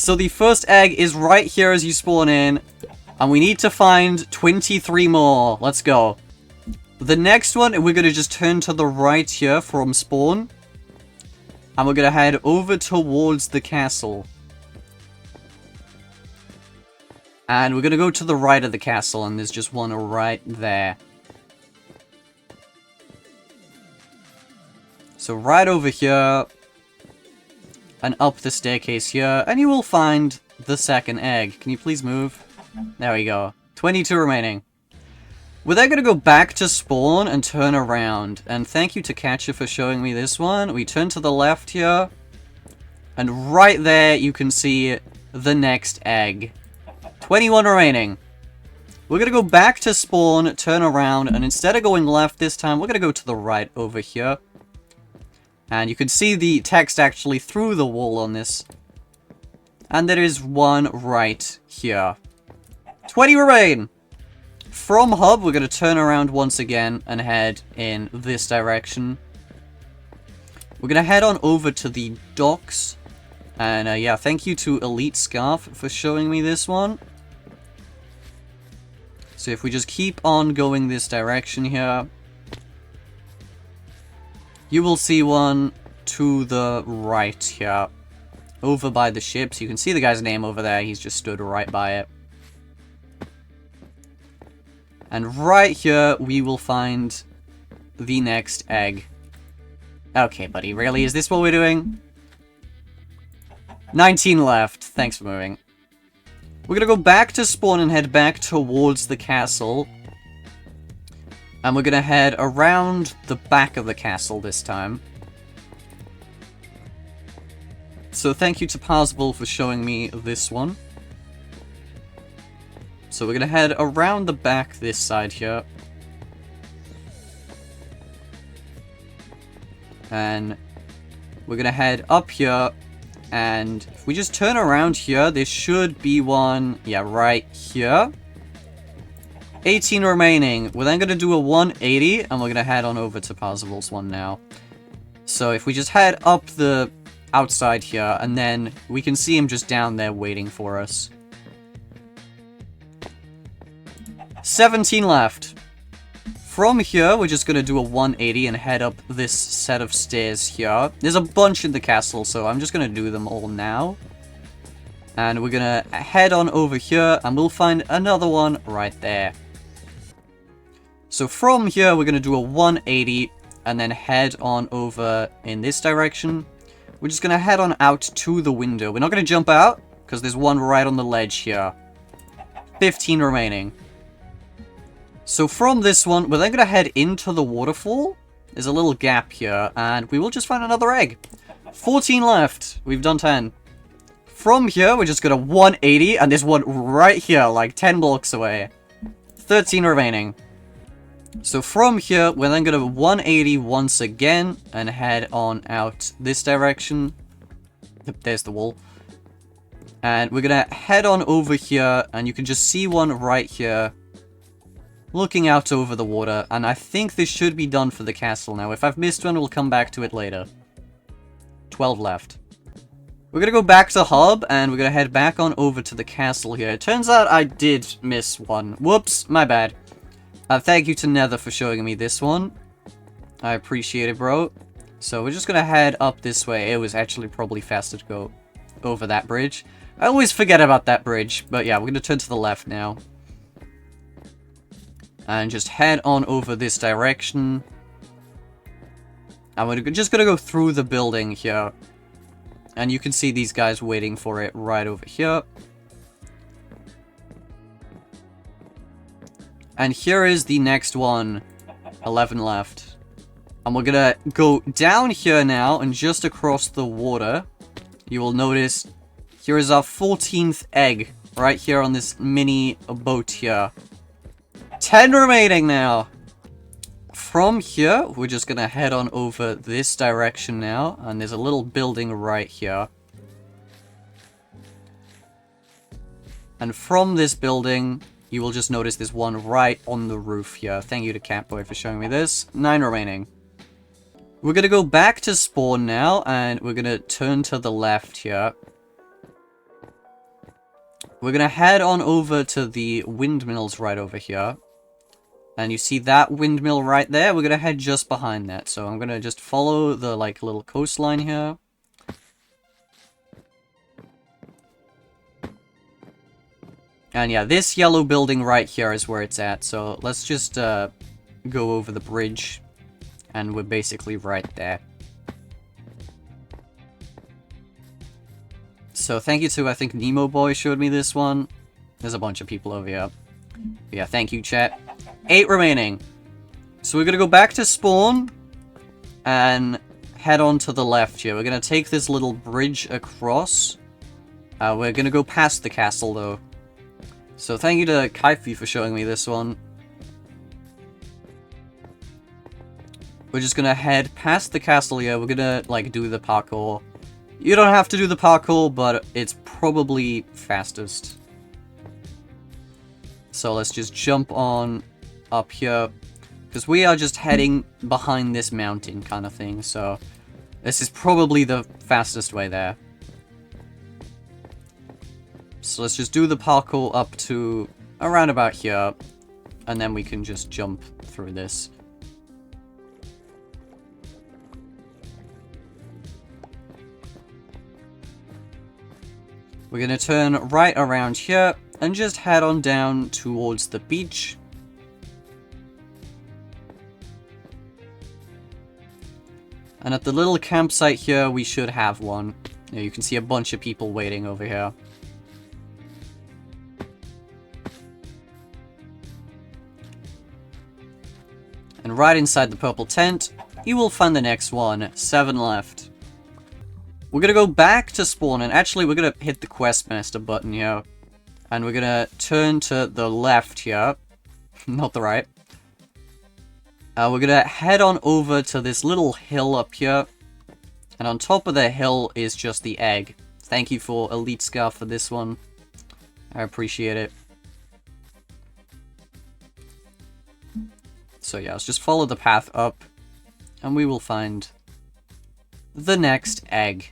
So the first egg is right here as you spawn in. And we need to find 23 more. Let's go. The next one, we're going to just turn to the right here from spawn. And we're going to head over towards the castle. And we're going to go to the right of the castle, and there's just one right there. So right over here, and up the staircase here, and you will find the second egg. Can you please move? There we go. 22 remaining. We're then going to go back to spawn and turn around. And thank you to Catcher for showing me this one. We turn to the left here. And right there you can see the next egg. 21 remaining. We're going to go back to spawn, turn around, and instead of going left this time, we're going to go to the right over here. And you can see the text actually through the wall on this. And there is one right here. 20 remain! From hub, we're going to turn around once again and head in this direction. We're going to head on over to the docks. And yeah, thank you to Elite Scarf for showing me this one. So if we just keep on going this direction here, you will see one to the right here. Over by the ships. You can see the guy's name over there. He's just stood right by it. And right here, we will find the next egg. Okay, buddy, really? Is this what we're doing? 19 left. Thanks for moving. We're gonna go back to spawn and head back towards the castle. And we're gonna head around the back of the castle this time. So thank you to Parzival for showing me this one. So we're gonna head around the back this side here. And we're gonna head up here. And if we just turn around here, there should be one, yeah, right here. 18 remaining. We're then gonna do a 180, and we're gonna head on over to Parzival's one now. So if we just head up the outside here, and then we can see him just down there waiting for us. 17 left. From here, we're just going to do a 180 and head up this set of stairs here. There's a bunch in the castle, so I'm just going to do them all now. And we're going to head on over here, and we'll find another one right there. So from here, we're going to do a 180, and then head on over in this direction. We're just going to head on out to the window. We're not going to jump out, because there's one right on the ledge here. 15 remaining. So from this one, we're then going to head into the waterfall. There's a little gap here, and we will just find another egg. 14 left. We've done 10. From here, we're just going to 180, and there's one right here, like 10 blocks away. 13 remaining. So from here, we're then going to 180 once again, and head on out this direction. Yep, there's the wall. And we're going to head on over here, and you can just see one right here. Looking out over the water, and I think this should be done for the castle now. If I've missed one, we'll come back to it later. 12 left. We're gonna go back to hub, and we're gonna head back on over to the castle here. It turns out I did miss one. Whoops, my bad. Thank you to Nether for showing me this one. I appreciate it, bro. So we're just gonna head up this way. It was actually probably faster to go over that bridge. I always forget about that bridge, but yeah, we're gonna turn to the left now. And just head on over this direction. And we're just going to go through the building here. And you can see these guys waiting for it right over here. And here is the next one. 11 left. And we're going to go down here now and just across the water. You will notice here is our 14th egg right here on this mini boat here. 10 remaining now. From here, we're just going to head on over this direction now. And there's a little building right here. And from this building, you will just notice there's one right on the roof here. Thank you to Catboy for showing me this. 9 remaining. We're going to go back to spawn now. And we're going to turn to the left here. We're gonna head on over to the windmills right over here. And you see that windmill right there? We're gonna head just behind that. So I'm gonna just follow the, like, little coastline here. And yeah, this yellow building right here is where it's at. So let's just go over the bridge. And we're basically right there. So thank you to, I think, Nemo Boy showed me this one. There's a bunch of people over here. But yeah, thank you, chat. 8 remaining. So we're gonna go back to spawn. And head on to the left here. We're gonna take this little bridge across. We're gonna go past the castle, though. So thank you to Hive for showing me this one. We're just gonna head past the castle here. We're gonna, like, do the parkour. You don't have to do the parkour, but it's probably fastest. So let's just jump on up here. Because we are just heading behind this mountain kind of thing. So this is probably the fastest way there. So let's just do the parkour up to around about here. And then we can just jump through this. We're going to turn right around here and just head on down towards the beach. And at the little campsite here, we should have one. You can see a bunch of people waiting over here. And right inside the purple tent, you will find the next one. 7 left. We're gonna go back to spawn, and actually we're gonna hit the Questmaster button here. And we're gonna turn to the left here. Not the right. We're gonna head on over to this little hill up here. And on top of the hill is just the egg. Thank you for Elite Scar for this one. I appreciate it. So yeah, let's just follow the path up. And we will find the next egg.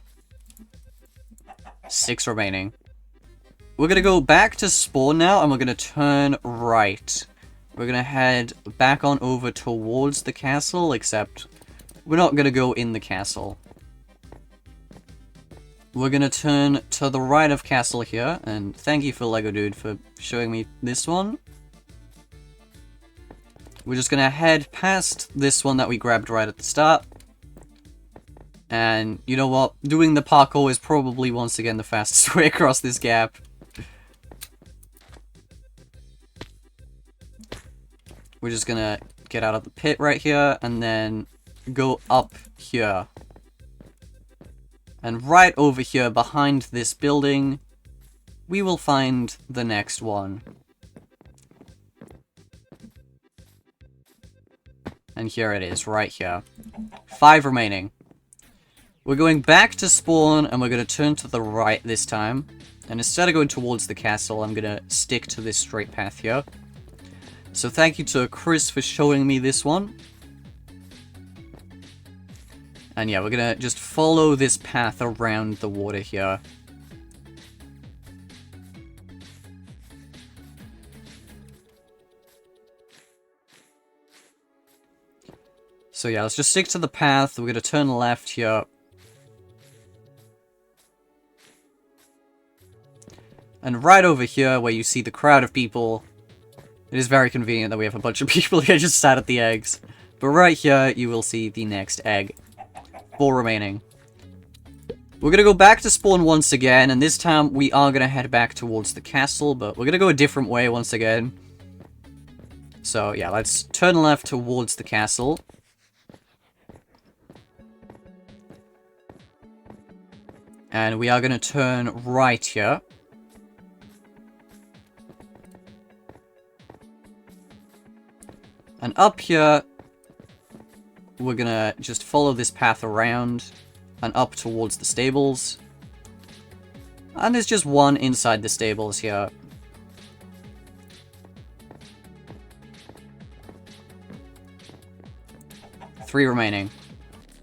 6 remaining. We're gonna go back to spawn now, and we're gonna turn right. We're gonna head back on over towards the castle, except we're not gonna go in the castle. We're gonna turn to the right of castle here, and thank you for Lego Dude for showing me this one. We're just gonna head past this one that we grabbed right at the start. And you know what? Doing the parkour is probably once again the fastest way across this gap. We're just gonna get out of the pit right here and then go up here. And right over here behind this building, we will find the next one. And here it is, right here. 5 remaining. We're going back to spawn, and we're going to turn to the right this time. And instead of going towards the castle, I'm going to stick to this straight path here. So thank you to Chris for showing me this one. And yeah, we're going to just follow this path around the water here. So yeah, let's just stick to the path. We're going to turn left here. And right over here, where you see the crowd of people, it is very convenient that we have a bunch of people here just sat at the eggs. But right here, you will see the next egg. 4 remaining. We're going to go back to spawn once again, and this time we are going to head back towards the castle, but we're going to go a different way once again. So yeah, let's turn left towards the castle. And we are going to turn right here. And up here, we're going to just follow this path around and up towards the stables. And there's just one inside the stables here. Three remaining.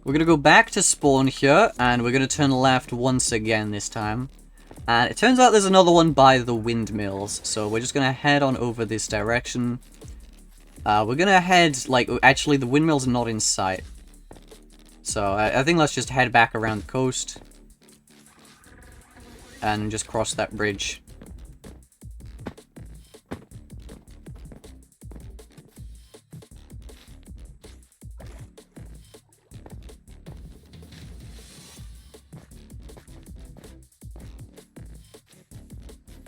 We're going to go back to spawn here, and we're going to turn left once again this time. And it turns out there's another one by the Windmills. So we're just gonna head on over this direction. We're gonna head, like, actually the Windmills are not in sight. So I think let's just head back around the coast. And just cross that bridge.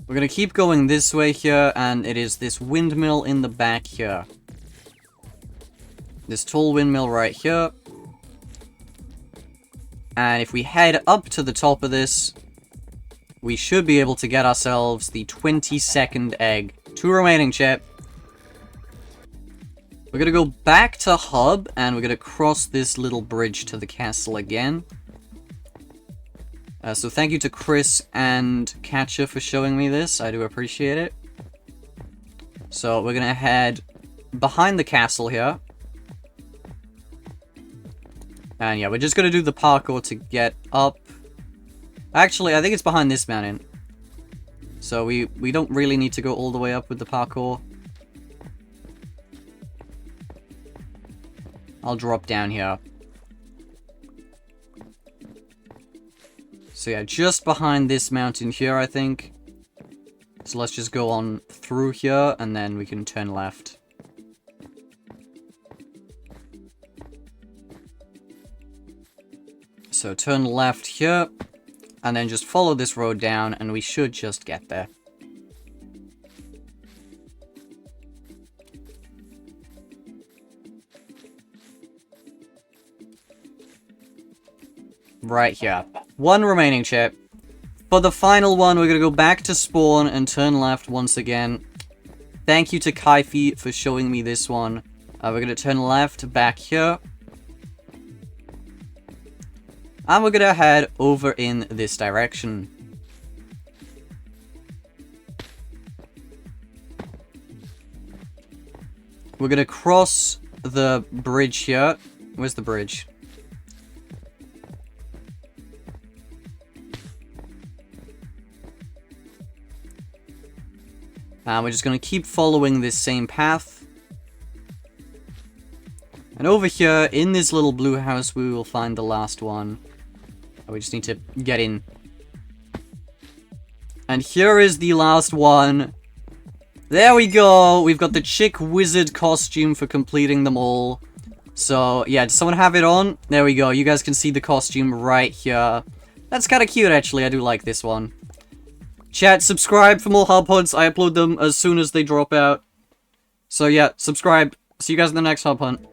We're gonna keep going this way here, and it is this windmill in the back here. This tall windmill right here. And if we head up to the top of this, we should be able to get ourselves the 22nd egg. 2 remaining, chat. We're gonna go back to Hub, and we're gonna cross this little bridge to the castle again. So thank you to Chris and Catcher for showing me this. I do appreciate it. So we're gonna head behind the castle here. And yeah, we're just gonna do the parkour to get up. Actually, I think it's behind this mountain. So we don't really need to go all the way up with the parkour. I'll drop down here. So yeah, just behind this mountain here, I think. So let's just go on through here, and then we can turn left. So turn left here, and then just follow this road down, and we should just get there. Right here. 1 remaining, chat. For the final one, we're gonna go back to spawn and turn left once again. Thank you to Kaifi for showing me this one. We're gonna turn left back here. And we're gonna head over in this direction. We're gonna cross the bridge here. Where's the bridge? And we're just going to keep following this same path. And over here, in this little blue house, we will find the last one. We just need to get in. And here is the last one. There we go! We've got the chick wizard costume for completing them all. So, yeah, does someone have it on? There we go. You guys can see the costume right here. That's kind of cute, actually. I do like this one. Chat, subscribe for more hub hunts. I upload them as soon as they drop out. So yeah, subscribe. See you guys in the next hub hunt.